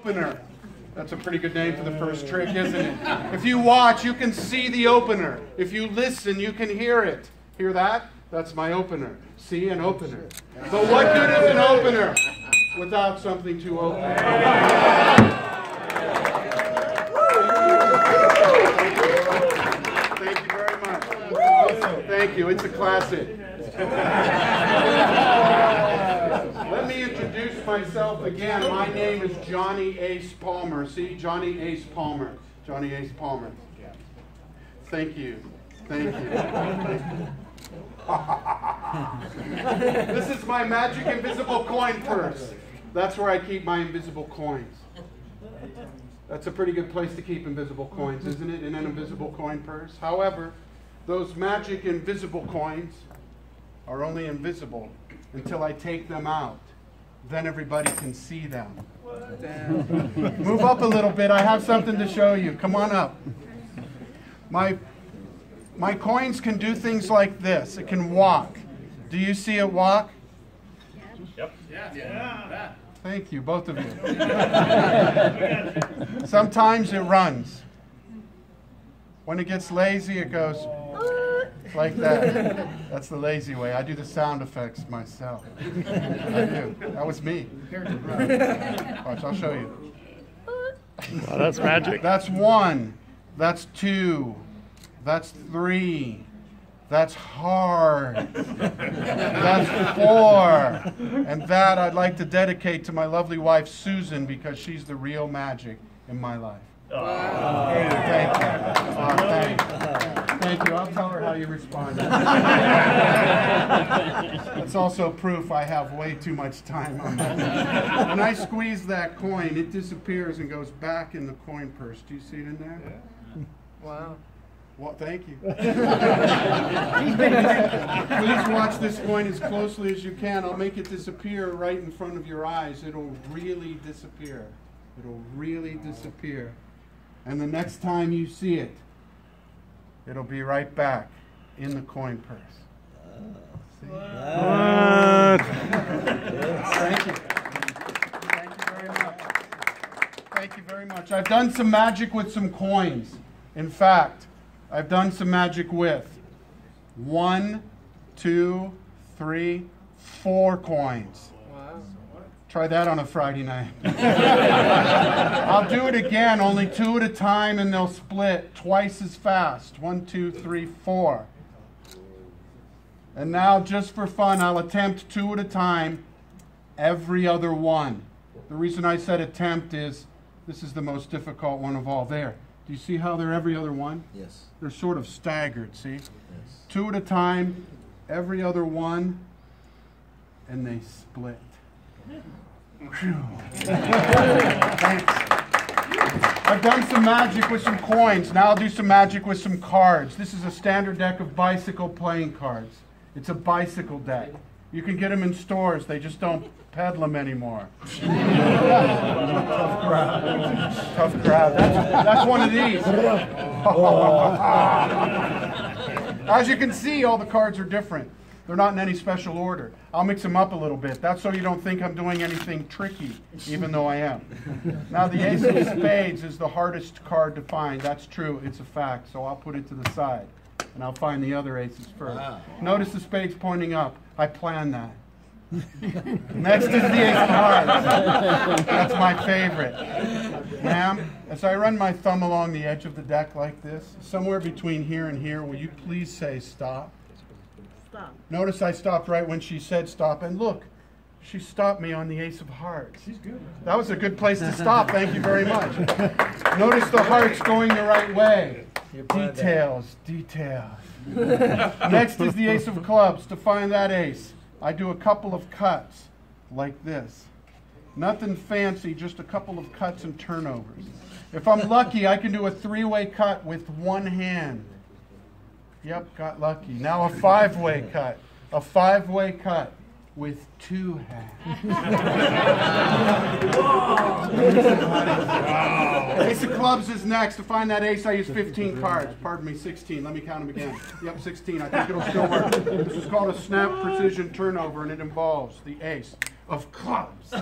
opener. That's a pretty good name for the first trick, isn't it? If you watch, you can see the opener. If you listen, you can hear it. Hear that? That's my opener. See, an opener. But what good is an opener without something to open? Thank you very much. Thank you. It's a classic. Let me introduce myself again. My name is Johnny Ace Palmer. See, Johnny Ace Palmer. Johnny Ace Palmer. Thank you. Thank you. This is my magic invisible coin purse. That's where I keep my invisible coins. That's a pretty good place to keep invisible coins, isn't it? In an invisible coin purse. However, those magic invisible coins are only invisible until I take them out. Then everybody can see them. Move up a little bit. I have something to show you. Come on up. My coins can do things like this. It can walk. Do you see it walk? Yep. Yeah. Thank you, both of you. Sometimes it runs. When it gets lazy, it goes like that. That's the lazy way. I do the sound effects myself. I do. That was me. Watch, I'll show you. Wow, that's magic. That's 1. That's 2. That's 3. That's hard. That's 4. And that I'd like to dedicate to my lovely wife, Susan, because she's the real magic in my life. Hey, thank you. Thank you. I'll tell her how you responded. It's also proof I have way too much time on that. When I squeeze that coin, it disappears and goes back in the coin purse. Do you see it in there? Yeah. Wow. Well, thank you. Please watch this coin as closely as you can. I'll make it disappear right in front of your eyes. It'll really disappear. It'll really disappear. And the next time you see it, it'll be right back in the coin purse. What? Thank you. Thank you very much. Thank you very much. I've done some magic with some coins. In fact, I've done some magic with 1, 2, 3, 4 coins. Wow. Try that on a Friday night. I'll do it again, only 2 at a time, and they'll split twice as fast. 1, 2, 3, 4. And now, just for fun, I'll attempt 2 at a time, every other one. The reason I said attempt is this is the most difficult one of all. There. Do you see how they're every other one? Yes. They're sort of staggered, see? Yes. 2 at a time, every other one, and they split. Thanks. I've done some magic with some coins. Now I'll do some magic with some cards. This is a standard deck of bicycle playing cards. It's a bicycle deck. You can get them in stores. They just don't peddle them anymore. Tough crowd. Tough crowd. That's one of these. As you can see, all the cards are different. They're not in any special order. I'll mix them up a little bit. That's so you don't think I'm doing anything tricky, even though I am. Now, the Ace of Spades is the hardest card to find. That's true. It's a fact. So I'll put it to the side, and I'll find the other aces first. Wow. Notice the spades pointing up. I planned that. Next is the Ace of Hearts. That's my favorite. Ma'am, as I run my thumb along the edge of the deck like this, somewhere between here and here, will you please say stop? Stop. Notice I stopped right when she said stop, and look, she stopped me on the Ace of Hearts. She's good. That was a good place to stop. Thank you very much. Notice the hearts going the right way. Details, details. Next is the Ace of Clubs. To find that ace, I do a couple of cuts like this. Nothing fancy, just a couple of cuts and turnovers. If I'm lucky, I can do a 3-way cut with one hand. Yep, got lucky. Now a 5-way cut. A 5-way cut with 2 hands. Ace of Clubs is next. To find that ace, I use 15 cards. Pardon me, 16. Let me count them again. Yep, 16. I think it'll still work. This is called a snap precision turnover, and it involves the Ace of Clubs.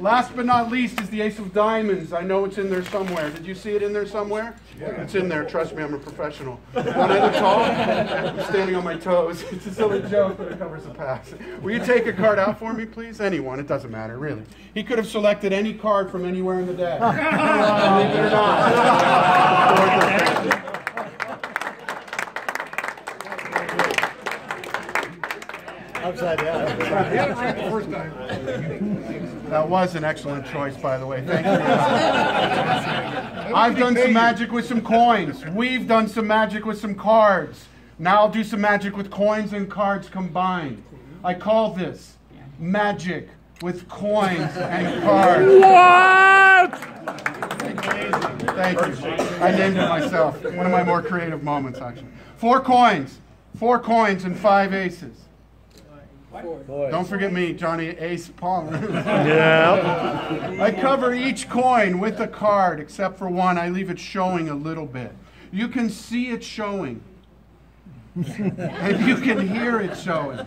Last but not least is the ace of diamonds. I know it's in there somewhere. Did you see it in there somewhere? Yeah. It's in there. Trust me, I'm a professional. When I look tall, I'm standing on my toes. It's a silly joke, but it covers the pass. Will you take a card out for me, please? Anyone. It doesn't matter, really. He could have selected any card from anywhere in the deck. Believe it or not. Upside down. That was an excellent choice, by the way. Thank you. I've done some magic with some coins. We've done some magic with some cards. Now I'll do some magic with coins and cards combined. I call this magic with coins and cards. What? Thank you. I named it myself. One of my more creative moments, actually. 4 coins. 4 coins and 5 aces. Don't forget me, Johnny Ace Palmer. Yeah. I cover each coin with a card, except for one. I leave it showing a little bit. You can see it showing. And you can hear it showing.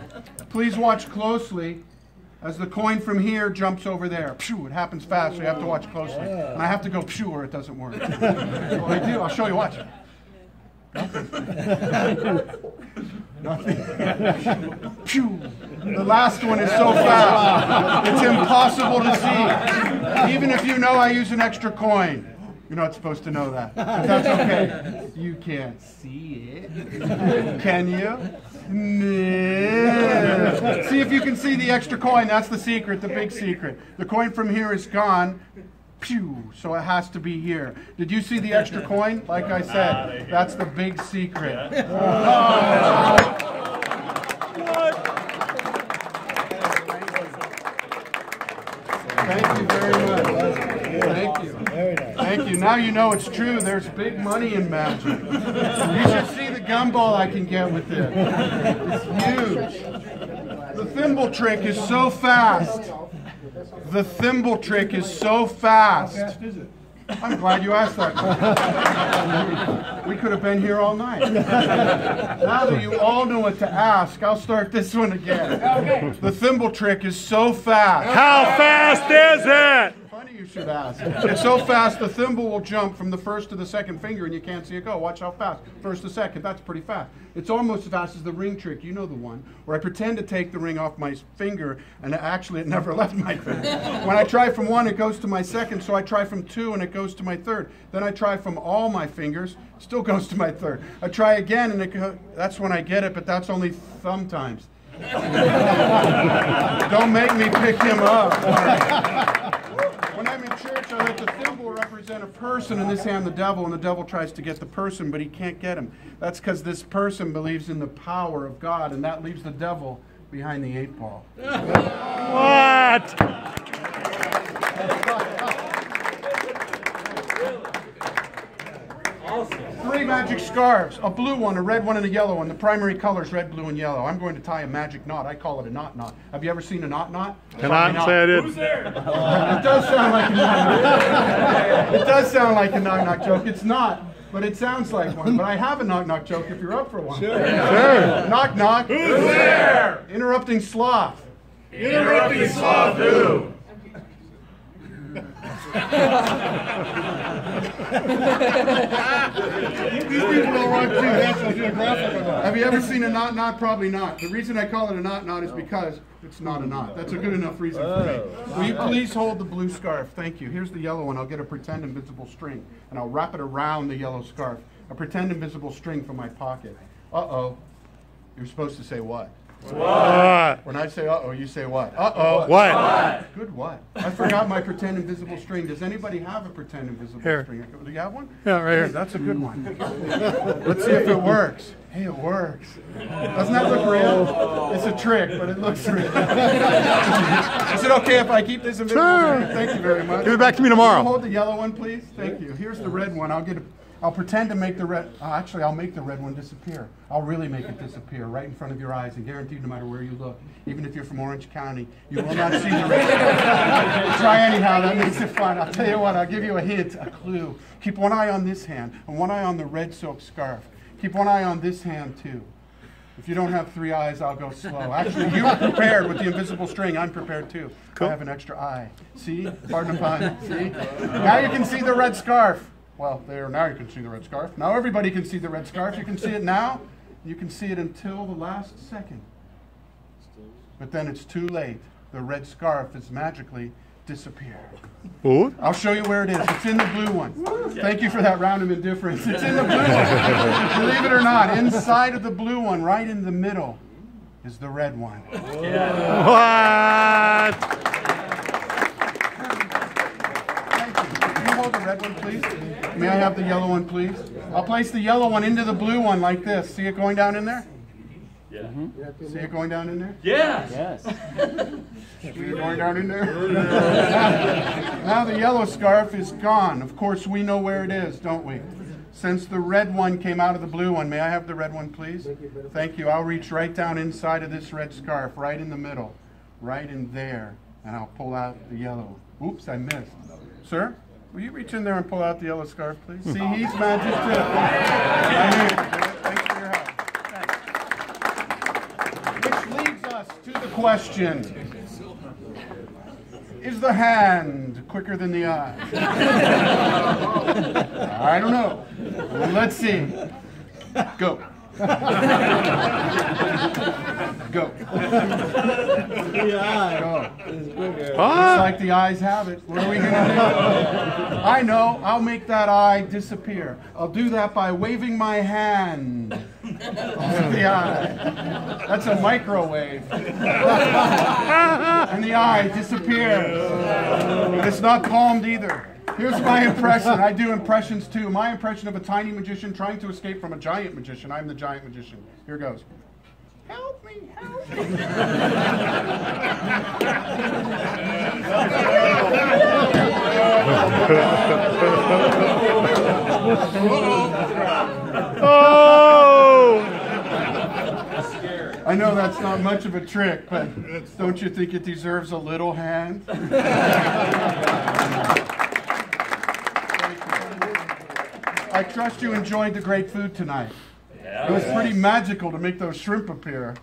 Please watch closely as the coin from here jumps over there. Phew, it happens fast, so you have to watch closely. And I have to go phew or it doesn't work. Well, I do. I'll show you. Watch. Nothing. Nothing. Phew. The last one is so fast, it's impossible to see. Even if you know I use an extra coin. You're not supposed to know that. But that's okay. You can't see it. Can you? No. See if you can see the extra coin. That's the secret, the big secret. The coin from here is gone. Pew, so it has to be here. Did you see the extra coin? Like I said, that's the big secret. Oh. Thank you very much. Thank you. Thank you. Now you know it's true. There's big money in magic. You should see the gumball I can get with it. It's huge. The thimble trick is so fast. The thimble trick is so fast. How fast is it? I'm glad you asked that. We could have been here all night. Now that you all know what to ask, I'll start this one again. Okay. The thimble trick is so fast. How fast is it? Funny you should ask. It's so fast the thimble will jump from the first to the second finger and you can't see it go. Watch how fast. First to second, that's pretty fast. It's almost as fast as the ring trick. You know the one where I pretend to take the ring off my finger and actually it never left my finger. When I try from 1, it goes to my second, so I try from 2 and it goes to my third. Then I try from all my fingers, still goes to my third. I try again and that's when I get it, but that's only sometimes. Don't make me pick him up. When I'm in church, I let the thimble represent a person, in this hand the devil, and the devil tries to get the person, but he can't get him. That's because this person believes in the power of God, and that leaves the devil behind the 8 ball. What? 3 magic scarves, a blue one, a red one, and a yellow one. The primary colors red, blue, and yellow. I'm going to tie a magic knot. I call it a knot knot. Have you ever seen a knot knot? Cannot say I did. Who's there? It does sound like a knot knot. It does sound like a knock knock joke. It's not, but it sounds like one. But I have a knock knock joke if you're up for one. Sure. Knock knock. Who's there? Interrupting sloth. Interrupting sloth who? These people don't want to. National Geographic or not. Have you ever seen a knot knot? Probably not. The reason I call it a knot knot is because it's not a knot. That's a good enough reason for me. Will you please hold the blue scarf? Thank you. Here's the yellow one. I'll get a pretend invisible string, and I'll wrap it around the yellow scarf. A pretend invisible string from my pocket. Uh-oh. You're supposed to say what? What? When I say uh-oh, you say what? Uh-oh. What? Good what? I forgot my pretend invisible string. Does anybody have a pretend invisible Here. string? Do you have one? Yeah, right here. Hey, that's a good one. Let's see if it works. Hey, it works. Doesn't that look real? It's a trick, but it looks real. Is it okay if I keep this invisible Sure. string? Thank you very much. Give it back to me Can tomorrow. you hold the yellow one, please? Thank you. Here's the red one. I'll pretend to make the red, actually I'll make the red one disappear. I'll really make it disappear right in front of your eyes and guaranteed no matter where you look, even if you're from Orange County, you will not see the red. Try anyhow, that makes it fun. I'll tell you what, I'll give you a hint, a clue. Keep one eye on this hand and one eye on the red silk scarf. Keep one eye on this hand too. If you don't have 3 eyes, I'll go slow. Actually, you were prepared with the invisible string. I'm prepared too. Cool. I have an extra eye. See? Pardon the pun. See? Now you can see the red scarf. Well, there. Now you can see the red scarf. Now everybody can see the red scarf. You can see it now. You can see it until the last second. But then it's too late. The red scarf has magically disappeared. What? I'll show you where it is. It's in the blue one. Thank you for that round of indifference. It's in the blue one. Believe it or not, inside of the blue one, right in the middle, is the red one. What? Thank you. Can you hold the red one, please? May I have the yellow one, please? I'll place the yellow one into the blue one like this. See it going down in there? Yeah. See it going down in there? Yes. Yes. See it going down in there? Now the yellow scarf is gone. Of course, we know where it is, don't we? Since the red one came out of the blue one, may I have the red one, please? Thank you. I'll reach right down inside of this red scarf, right in the middle, right in there, and I'll pull out the yellow. Oops, I missed. Sir, will you reach in there and pull out the yellow scarf, please? See, he's magic too. Thanks for your help. Which leads us to the question. Is the hand quicker than the eye? I don't know. Well, let's see. Go. Go. Go. Looks like the eyes have it. What are we going to do? I know. I'll make that eye disappear. I'll do that by waving my hand off the eye. That's a microwave. And the eye disappears. And it's not palmed either. Here's my impression. I do impressions too. My impression of a tiny magician trying to escape from a giant magician. I'm the giant magician. Here goes. Help me, help me. Oh! I know that's not much of a trick, but don't you think it deserves a little hand? I trust you enjoyed the great food tonight. It was pretty magical to make those shrimp appear.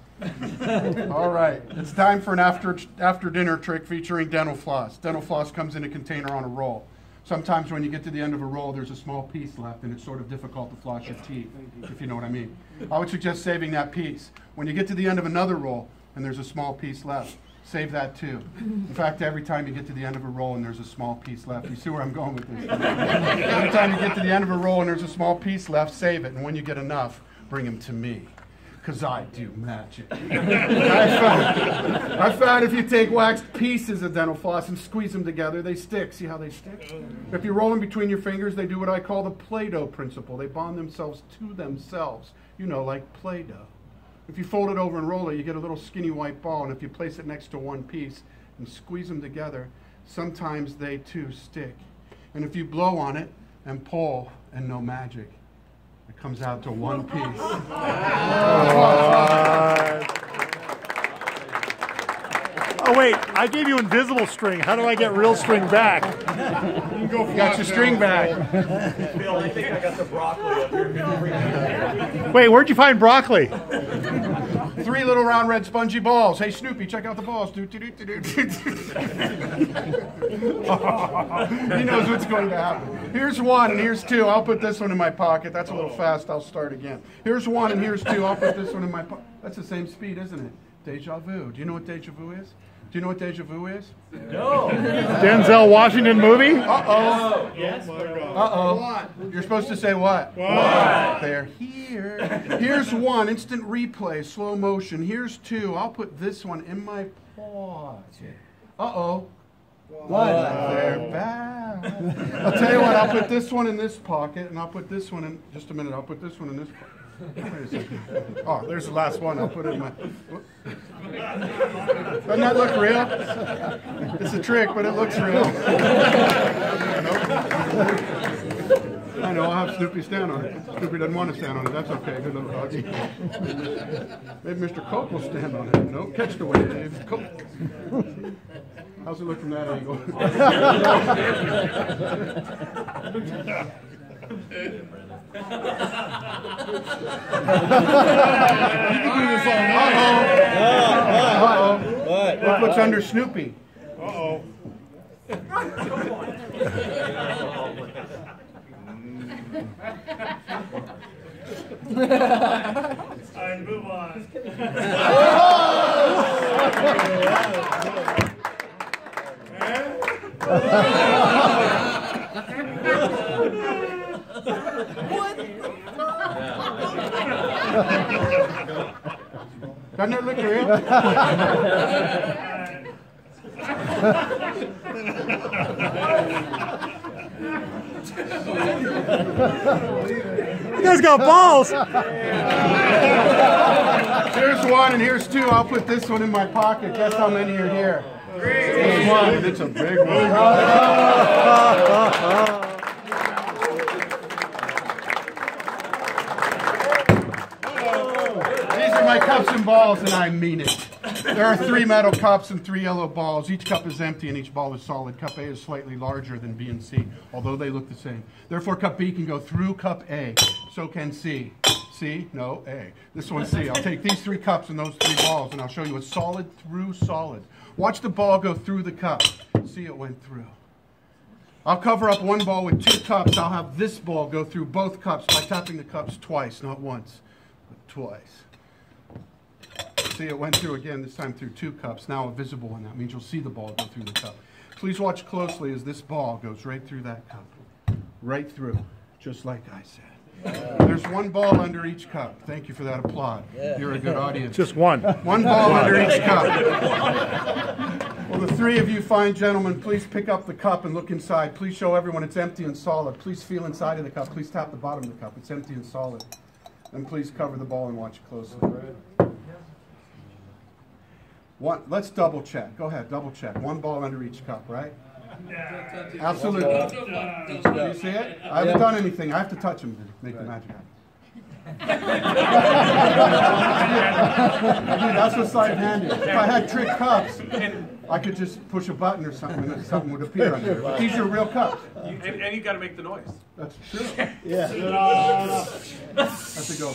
All right, it's time for an after dinner trick featuring dental floss. Dental floss comes in a container on a roll. Sometimes when you get to the end of a roll, there's a small piece left, and it's sort of difficult to floss your teeth, if you know what I mean. I would suggest saving that piece. When you get to the end of another roll, and there's a small piece left, save that too. In fact, every time you get to the end of a roll and there's a small piece left, you see where I'm going with this? Every time you get to the end of a roll and there's a small piece left, save it. And when you get enough, bring them to me, because I do magic. I found if you take waxed pieces of dental floss and squeeze them together, they stick. See how they stick? If you roll them between your fingers, they do what I call the Play-Doh principle. They bond themselves to themselves, you know, like Play-Doh. If you fold it over and roll it, you get a little skinny white ball, and if you place it next to one piece and squeeze them together, sometimes they too stick. And if you blow on it and pull and no magic, it comes out to one piece. Oh wait, I gave you invisible string. How do I get real string back? You got your string back. Phil, I think I got the broccoli up here. Wait, where'd you find broccoli? 3 little round red spongy balls. Hey Snoopy, check out the balls. He knows what's going to happen. Here's 1 and here's 2. I'll put this one in my pocket. That's a little fast. I'll start again. Here's 1 and here's 2. I'll put this one in my pocket. That's the same speed, isn't it? Deja vu. Do you know what deja vu is? Do you know what deja vu is? No. Denzel Washington movie? Uh-oh. Yes. Uh-oh. You're supposed to say what? What? They're here. Here's 1, instant replay, slow motion. Here's 2. I'll put this one in my paw. Uh-oh. What? They're back. I'll tell you what, I'll put this one in this pocket, and I'll put this one in, just a minute, I'll put this one in this pocket. Wait a second. Oh, there's the last one. I'll put it in my... Doesn't that look real? It's a trick, but it looks real. I know, I'll have Snoopy stand on it. Snoopy doesn't want to stand on it. That's okay. Good little doggy. Maybe Mr. Coke will stand on it. No, catch the weight, Dave. Coke. How's it look from that angle? Uh-oh. It looks under Snoopy. Uh-oh. Alright, move on. Doesn't it look real? You guys got balls. Here's one and here's two. I'll put this one in my pocket. Guess how many are here? 3. There's one. It's a big one. These are my cups and balls, and I mean it. There are 3 metal cups and 3 yellow balls. Each cup is empty and each ball is solid. Cup A is slightly larger than B and C, although they look the same. Therefore, cup B can go through cup A. So can C. C? No, A. This one's C. I'll take these 3 cups and those 3 balls, and I'll show you a solid through solid. Watch the ball go through the cup. See, it went through. I'll cover up one ball with 2 cups. I'll have this ball go through both cups by tapping the cups twice, not once, but twice. See, it went through again, this time through 2 cups. Now a visible one. That means you'll see the ball go through the cup. Please watch closely as this ball goes right through that cup. Right through, just like I said. There's 1 ball under each cup. Thank you for that applaud. You're a good audience. Just one. 1 ball under each cup. Well, the 3 of you fine gentlemen, please pick up the cup and look inside. Please show everyone it's empty and solid. Please feel inside of the cup. Please tap the bottom of the cup. It's empty and solid. And please cover the ball and watch closely. Let's double check. Go ahead, double check. 1 ball under each cup, right? Absolutely. Do you see it? I haven't done anything. I have to touch them to make the magic happen. Dude, that's what sleight of hand is. If I had trick cups, I could just push a button or something and something would appear on there. But these are real cups. And you got to make the noise. That's true. Yeah. Have to go.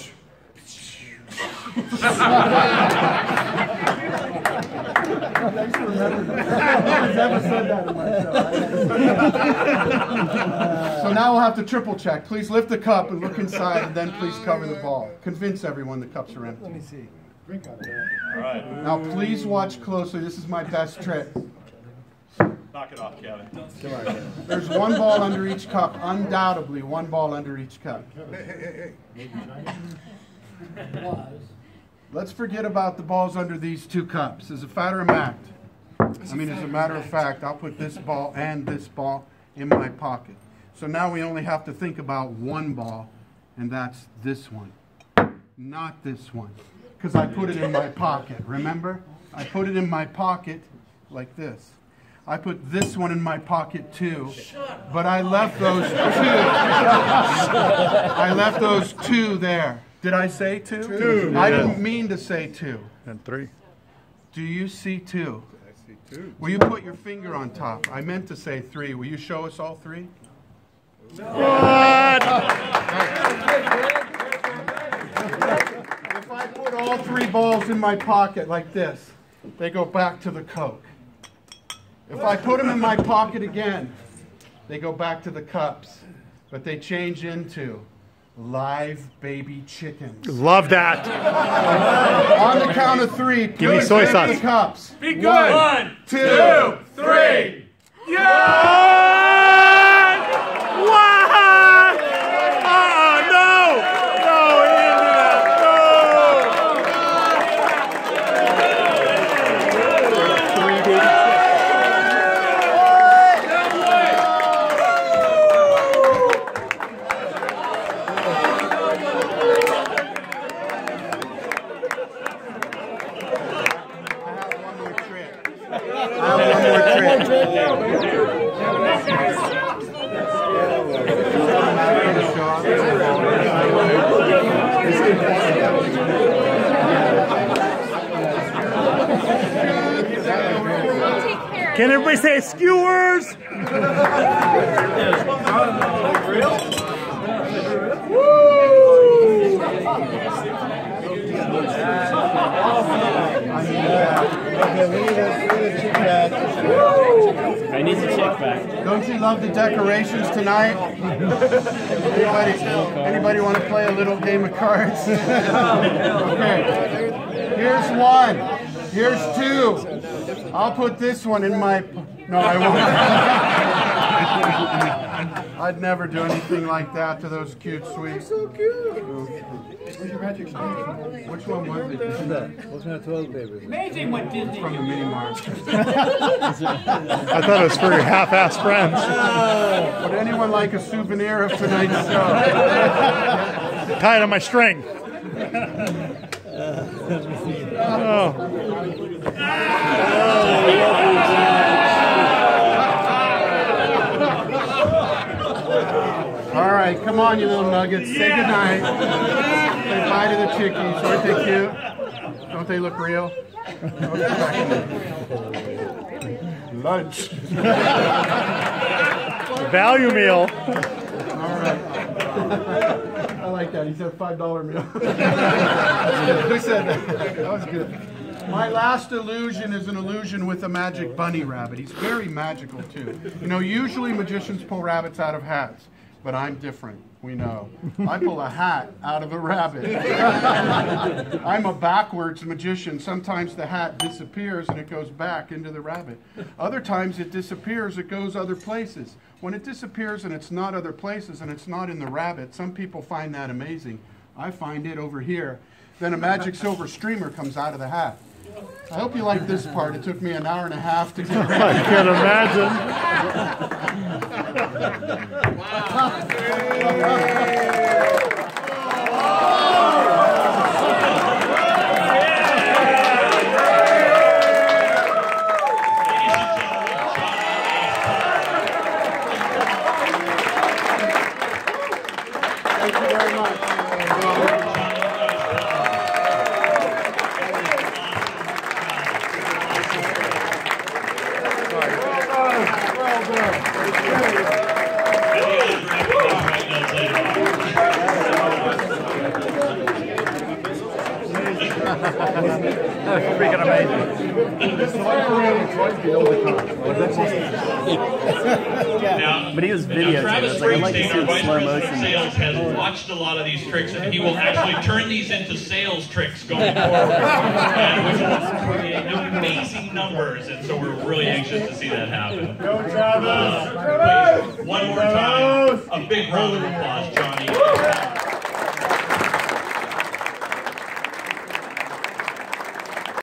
Thanks for remembering that. Nobody's ever said that in my show. So now we'll have to triple check. Please lift the cup and look inside, and then please cover the ball. Convince everyone the cups are empty. Let me see. Drink out of that. All right. Now please watch closely. This is my best trick. Knock it off, Kevin. There's 1 ball under each cup. Undoubtedly, 1 ball under each cup. Hey. Let's forget about the balls under these 2 cups. As a matter of fact, as a matter of fact, I'll put this ball and this ball in my pocket. So now we only have to think about 1 ball, and that's this one, not this one, because I put it in my pocket. Remember? I put it in my pocket like this. I put this one in my pocket too, but I left those 2. I left those 2 there. Did I say 2? 2. I didn't mean to say 2. And 3. Do you see 2? I see 2. Will you put your finger on top? I meant to say 3. Will you show us all 3? What? If I put all 3 balls in my pocket like this, they go back to the Coke. If I put them in my pocket again, they go back to the cups, but they change into live baby chickens. Love that. On the count of 3, Give me soy sauce. The cups. Be good. 1, 2, 3. What? No! No, he didn't do that. Can everybody say skewers? I need the check back. Don't you love the decorations tonight? Anybody want to play a little game of cards? Okay. Here's one. Here's two. I'll put this one in my... No, I won't. I'd never do anything like that to those cute sweets. So cute. Where's your magic stick? Which one was it? What's that toilet paper? Amazing what Disney From the mini mart. I thought it was for your half-assed friends. Would anyone like a souvenir of tonight's show? Tie it on my string. Oh. All right, come on, you little nuggets. Say goodnight. Say bye to the chickies. Aren't they cute? Don't they look real? Lunch. Value meal. All right. I like that. He said $5 meal. Who said that? That was good. My last illusion is an illusion with a magic bunny rabbit. He's very magical, too. You know, usually magicians pull rabbits out of hats. But I'm different, we know. I pull a hat out of a rabbit. I'm a backwards magician. Sometimes the hat disappears and it goes back into the rabbit. Other times it disappears, it goes other places. When it disappears and it's not other places and it's not in the rabbit, some people find that amazing. I find it over here. Then a magic silver streamer comes out of the hat. I hope you like this part. It took me an hour and a half to get ready. I can imagine. Thank you very much. That's freaking amazing. Now, But he was videotaping. Travis Like, I like to Springsteen, see our the vice slow president of motion. sales, has watched a lot of these tricks, and he will actually turn these into sales tricks going forward, and which will create amazing numbers. And so we're really anxious to see that happen. Go, Travis! Please, one more time, a big round of applause, Johnny.